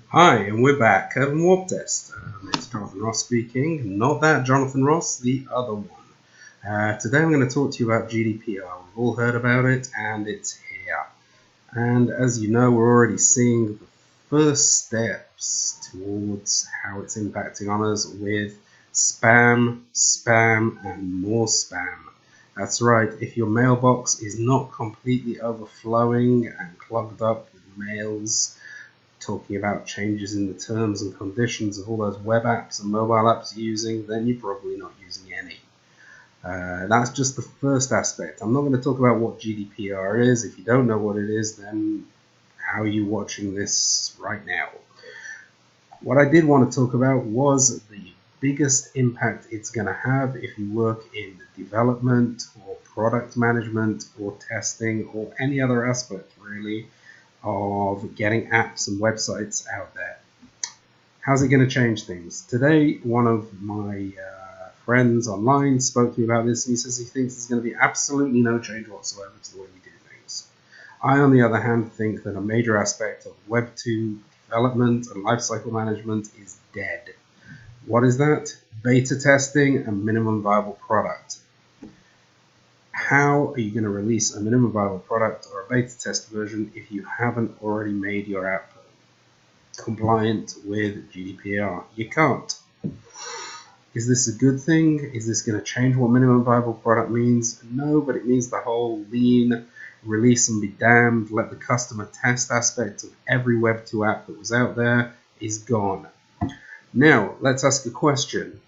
Hi, and we're back at Warp Test. It's Jonathan Ross speaking. Not that Jonathan Ross, the other one. Today I'm going to talk to you about GDPR. We've all heard about it, and it's here. And as you know, we're already seeing the first steps towards how it's impacting on us with spam, and more spam. That's right, if your mailbox is not completely overflowing and clogged up with mails, talking about changes in the terms and conditions of all those web apps and mobile apps you're using, then you're probably not using any. That's just the first aspect. I'm not going to talk about what GDPR is. If you don't know what it is, then how are you watching this right now? What I did want to talk about was the biggest impact it's going to have if you work in development or product management or testing or any other aspect really of getting apps and websites out there. How's it going to change things? Today, one of my friends online spoke to me about this, and he says he thinks there's going to be absolutely no change whatsoever to the way we do things. I, on the other hand, think that a major aspect of Web 2 development and lifecycle management is dead. What is that? Beta testing and minimum viable product. How are you going to release a minimum viable product or a beta test version if you haven't already made your app compliant with GDPR? You can't. Is this a good thing? Is this going to change what minimum viable product means? No, but it means the whole lean, release and be damned, let the customer test aspect of every Web 2 app that was out there is gone. Now, let's ask a question.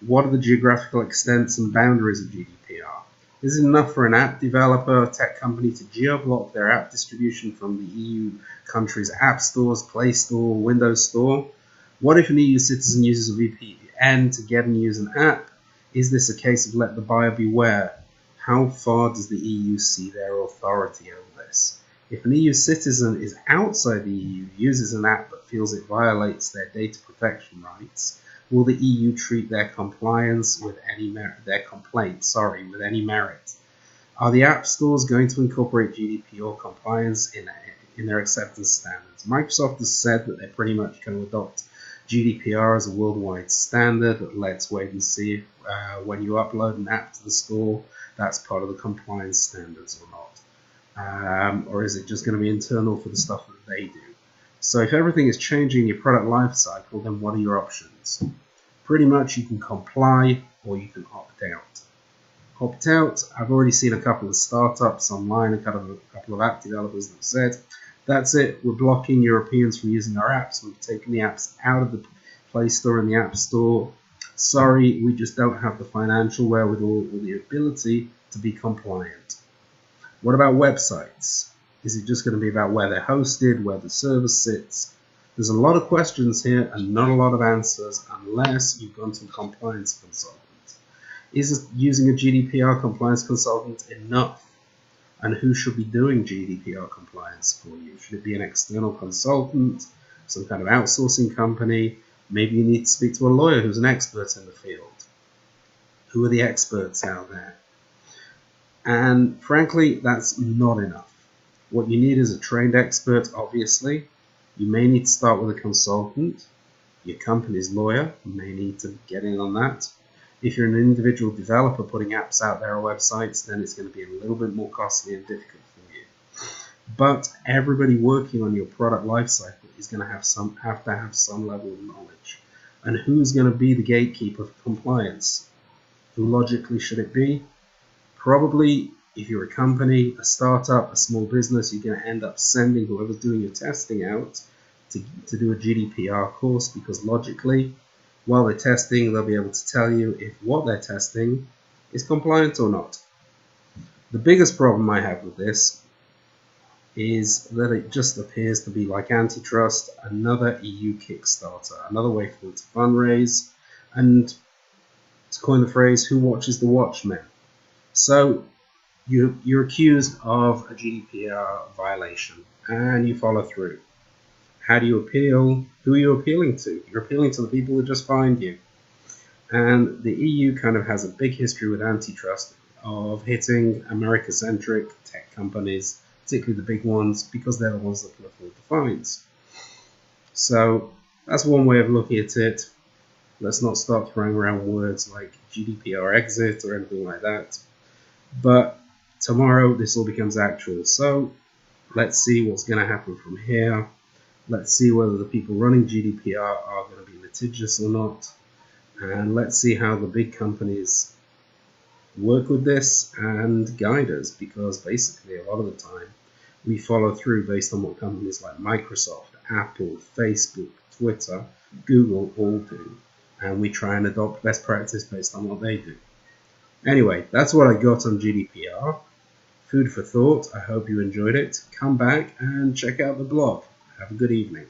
What are the geographical extents and boundaries of GDPR? Is it enough for an app developer or tech company to geo-block their app distribution from the EU countries' app stores, Play Store, Windows Store? What if an EU citizen uses a VPN to get and use an app? Is this a case of let the buyer beware? How far does the EU see their authority over this? If an EU citizen is outside the EU, uses an app but feels it violates their data protection rights, will the EU treat their compliance with any merit, with any merit? Are the app stores going to incorporate GDPR compliance in their acceptance standards? Microsoft has said that they're pretty much going to adopt GDPR as a worldwide standard. Let's wait and see if when you upload an app to the store, that's part of the compliance standards or not. Or is it just going to be internal for the stuff that they do? So if everything is changing in your product life cycle, then what are your options? Pretty much you can comply or you can opt out. Opt out, I've already seen a couple of startups online, a couple of app developers that have said, that's it, we're blocking Europeans from using our apps, we've taken the apps out of the Play Store and the App Store. Sorry, we just don't have the financial wherewithal or the ability to be compliant. What about websites? Is it just going to be about where they're hosted, where the server sits? There's a lot of questions here and not a lot of answers unless you've gone to a compliance consultant. Is using a GDPR compliance consultant enough? And who should be doing GDPR compliance for you? Should it be an external consultant, some kind of outsourcing company? Maybe you need to speak to a lawyer who's an expert in the field. Who are the experts out there? And frankly, that's not enough. What you need is a trained expert, obviously. You may need to start with a consultant. Your company's lawyer may need to get in on that. If you're an individual developer putting apps out there or websites, then it's going to be a little bit more costly and difficult for you. But everybody working on your product lifecycle is going to have to have some level of knowledge. And who's going to be the gatekeeper for compliance? Who logically should it be? Probably, if you're a company, a startup, a small business, you're going to end up sending whoever's doing your testing out to do a GDPR course, because logically, while they're testing, they'll be able to tell you if what they're testing is compliant or not. The biggest problem I have with this is that it just appears to be like antitrust, another EU Kickstarter, another way for them to fundraise, and to coin the phrase, who watches the Watchmen? So you're accused of a GDPR violation and you follow through. How do you appeal? Who are you appealing to? You're appealing to the people that just fined you. And the EU kind of has a big history with antitrust of hitting America-centric tech companies, particularly the big ones, because they're the ones that can afford the fines. So that's one way of looking at it. Let's not start throwing around words like GDPR exit or anything like that. But tomorrow this all becomes actual. So let's see what's going to happen from here. Let's see whether the people running GDPR are going to be litigious or not. And let's see how the big companies work with this and guide us, because basically a lot of the time we follow through based on what companies like Microsoft, Apple, Facebook, Twitter, Google all do, and we try and adopt best practice based on what they do. Anyway, that's what I got on GDPR. Food for thought. I hope you enjoyed it. Come back and check out the blog. Have a good evening.